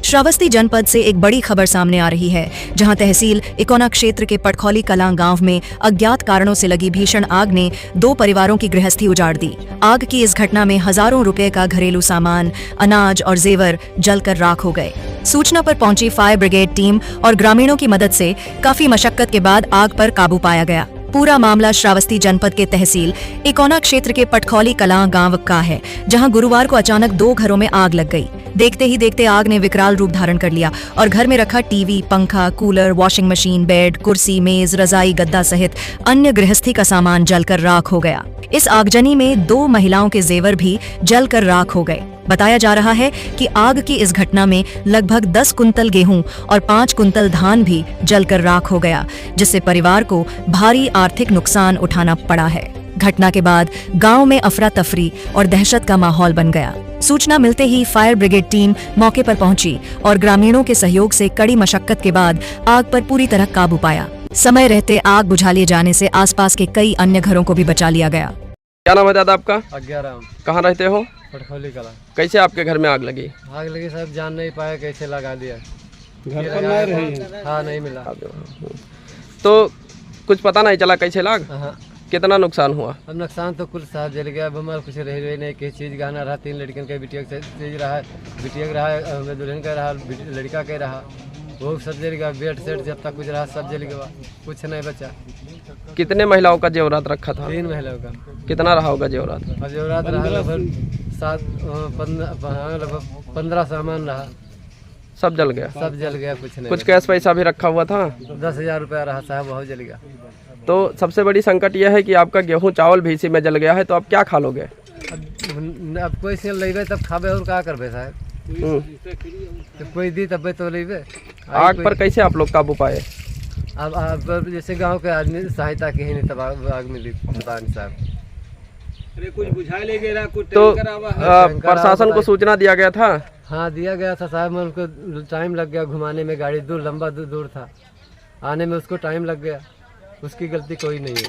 श्रावस्ती जनपद से एक बड़ी खबर सामने आ रही है, जहां तहसील इकोना क्षेत्र के पटखौली कलां गांव में अज्ञात कारणों से लगी भीषण आग ने 2 परिवारों की गृहस्थी उजाड़ दी। आग की इस घटना में हजारों रुपए का घरेलू सामान, अनाज और जेवर जलकर राख हो गए। सूचना पर पहुंची फायर ब्रिगेड टीम और ग्रामीणों की मदद से काफी मशक्कत के बाद आग पर काबू पाया गया। पूरा मामला श्रावस्ती जनपद के तहसील इकोना क्षेत्र के पटखौली कलां गांव का है, जहां गुरुवार को अचानक 2 घरों में आग लग गई। देखते ही देखते आग ने विकराल रूप धारण कर लिया और घर में रखा टीवी, पंखा, कूलर, वॉशिंग मशीन, बेड, कुर्सी, मेज, रजाई, गद्दा सहित अन्य गृहस्थी का सामान जलकर राख हो गया। इस आगजनी में 2 महिलाओं के जेवर भी जलकर राख हो गए। बताया जा रहा है कि आग की इस घटना में लगभग 10 कुंतल गेहूं और 5 कुंतल धान भी जलकर राख हो गया, जिससे परिवार को भारी आर्थिक नुकसान उठाना पड़ा है। घटना के बाद गांव में अफरा तफरी और दहशत का माहौल बन गया। सूचना मिलते ही फायर ब्रिगेड टीम मौके पर पहुंची और ग्रामीणों के सहयोग से कड़ी मशक्कत के बाद आग पर पूरी तरह काबू पाया। समय रहते आग बुझा लिए जाने से आसपास के कई अन्य घरों को भी बचा लिया गया। क्या नाम है दादा आपका? 11। कहाँ रहते हो? पटखौली कला। कैसे आपके घर में आग लगी? आग लगी साहब, जान नहीं पाया कैसे लगा दिया। घर पर नहीं रही? हाँ, नहीं मिला। तो कुछ पता नहीं चला कैसे लाग? हाँ। कितना नुकसान हुआ? अब नुकसान तो कुल साहब जल गया। अब हमारा कुछ रही नहीं, किसी चीज़ गहना रहा, 3 लड़कियों का बिटिया चीज रहा, बिटिया का रहा, दुल्हन का रहा, लड़का का रहा, वो सब जल गया। बेड सेट जब तक कुछ रहा सब जल गया, कुछ नहीं बचा। कितने महिलाओं का जेवरात रखा था? 3 महिलाओं का। कितना रहा होगा जेवरात? अब जेवरात रहा लगभग 15 सामान रहा, सब जल गया? सब जल गया, कुछ नहीं। कुछ कैश पैसा भी रखा हुआ था? 10,000 रुपया रहा साहब, बहुत जल गया। तो सबसे बड़ी संकट यह है कि आपका गेहूं चावल भी इसी में जल गया है, तो आप क्या खा लोगे? अब कोई से लेबे तब खाबे और क्या करबे साहब? तो कोई दी तब तो लेबे। आग पर कैसे आप लोग काबू पाए? अब जैसे गांव के आदमी सहायता की ही नहीं, तब आग मिली साहब। अरे कुछ बुझा ले गया, कुछ तो प्रशासन को सूचना दिया गया था? हाँ, दिया गया था साहब। मैं उनको टाइम लग गया घुमाने में, गाड़ी लंबा दूर था, आने में उसको टाइम लग गया। उसकी गलती कोई नहीं है।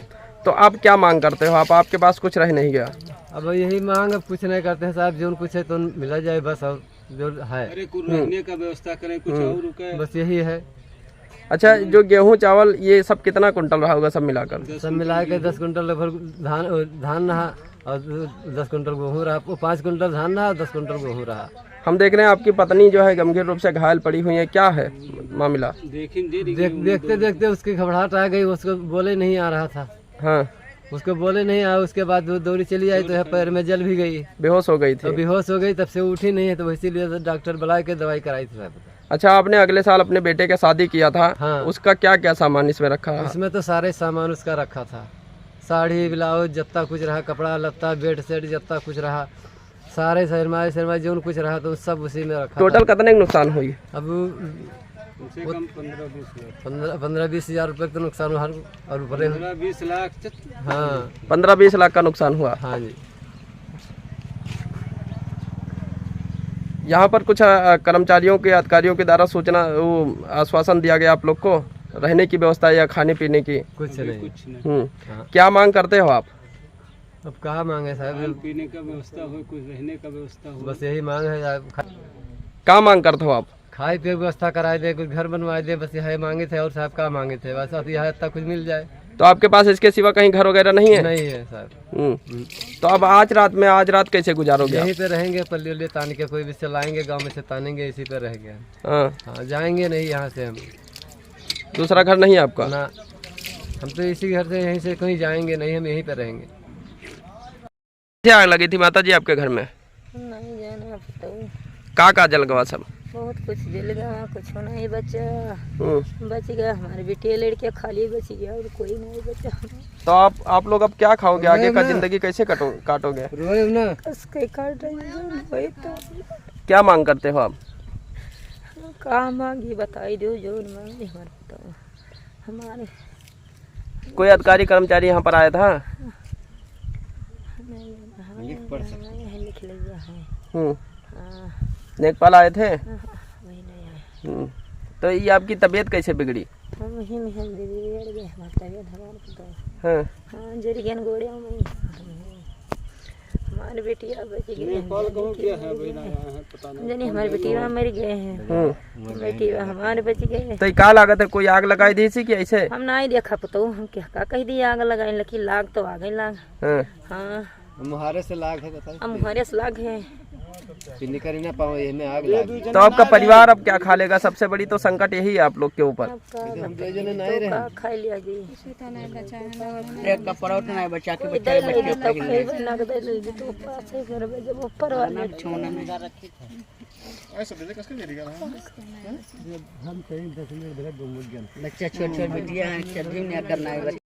तो आप क्या मांग करते हो? आपके पास कुछ रह नहीं गया? अब यही मांग, अब कुछ नहीं करते हैं साहब, जो कुछ है तो मिला जाए बस, और जो है। अरे कुछ रहने का व्यवस्था करें, कुछ और रुके, बस यही है। अच्छा, जो गेहूं चावल ये सब कितना कुंटल रहा होगा सब मिलाकर? सब मिला के 10 कुंटल लगभग धान रहा और 10 कुंटल गेहूँ रहा। 5 कुंटल धान रहा और 10 कुंटल गेहूँ रहा। हम देख रहे हैं आपकी पत्नी जो है गंभीर रूप से घायल पड़ी हुई है, क्या है मामला? देखते देखते उसकी घबराहट आ गई, उसको बोले नहीं आ रहा था। हाँ, उसको बोले नहीं आया। उसके बाद वो दौड़ी चली आई तो पैर में जल भी गई, बेहोश हो गई थी। तो बेहोश हो गई, तब से उठी नहीं है, तो इसीलिए डॉक्टर बुला के दवाई कराई थी साहब। अच्छा, आपने अगले साल अपने बेटे के शादी किया था? हाँ। उसका क्या क्या सामान इसमें रखा है? इसमें तो सारे सामान उसका रखा था, साड़ी ब्लाउज जितना कुछ रहा, कपड़ा लत्ता, बेड सेट जितना कुछ रहा, सारे शर्मा जो कुछ रहा तो सब उसी में रखा। टोटल कितने की नुकसान हुई? अब 15-20 हजार रुपये का नुकसान हुआ और 15-20 लाख। हाँ, 15-20 लाख का नुकसान हुआ। हाँ जी। यहाँ पर कुछ कर्मचारियों के अधिकारियों के द्वारा सूचना आश्वासन दिया गया आप लोग को रहने की व्यवस्था या खाने पीने की? कुछ नहीं। हाँ। क्या मांग करते हो आप? अब कहाँ मांगे साहब? पीने का व्यवस्था हो, कुछ रहने का व्यवस्था हो, बस यही मांग है साहब। क्या मांग करते हो आप? खाए पिए व्यवस्था कराए दे, कुछ घर बनवाए दे, बस यही मांगे थे। और साहब क्या मांगे थे? बस अब यहाँ तक कुछ मिल जाए। तो आपके पास इसके सिवा कहीं घर वगैरह नहीं है? नहीं है साहब। तो अब आज रात कैसे गुजारोगे? यहीं पे रहेंगे, पल्ली तान के कोई भी से लाएंगे, गाँव में से तानेंगे, इसी पे रहेंगे। हाँ, जाएंगे नहीं यहाँ से हम। दूसरा घर नहीं है आपका? ना, हम तो इसी घर से यहीं से कहीं जाएंगे नहीं, हम यहीं पे रहेंगे। आग लगी थी माता जी आपके घर में? नहीं जाना का जल गया? सब बहुत कुछ जल गया, कुछ नहीं बचा। बच गया हमारे बेटे लड़के, खाली बच गया और कोई नहीं बचा। तो आप लोग अब क्या खाओगे? आगे का जिंदगी कैसे काटोगे? उसके काटेंगे तो। क्या मांग करते हो आप? क्या मांगी बताई दो, जो मांगी हमारे बताओ। हमारे कोई अधिकारी कर्मचारी यहाँ पर आया था? लिख लिया है। लेखपाल आए थे? वही नहीं आए। तो ये आपकी तबीयत कैसे बिगड़ी? हम वही में हम बिगड़ गए, हमारी तबीयत हमारे तो। हाँ, हाँ, जरिगन गोड़ियों में। हमारे बेटिया बच गए नेपाल कहूँ क्या है भाई ना यहाँ है पता नहीं। जानी हमारे बेटिया मर गए हैं, बेटिया हमारे बच गए। तो का लागत है, कोई आग लगाई दी थी कि ऐसे? हम नहीं देखा पतो, हम क्या का कह दिया आग लगाए, लेकिन लाग तो आ गई लाग। हाँ। हाँ मुहारे से लाग है बताइए, हम हमारे से लाग है। पिन्नी कर ही ना पाओ ये में आग लगी। तो आपका परिवार अब क्या खा लेगा? सबसे बड़ी तो संकट यही है आप लोग के ऊपर। हम दो जने नहीं रहे, का खा लिया जी, एक का परोठा नहीं बचा के बच्चा दे लगी तो खाई ना दे लगी तो पास है घर में जब ऊपर वाले छोना में बच्चा छोटे छोटे बिटिया हैं, चल भी नहीं करना है।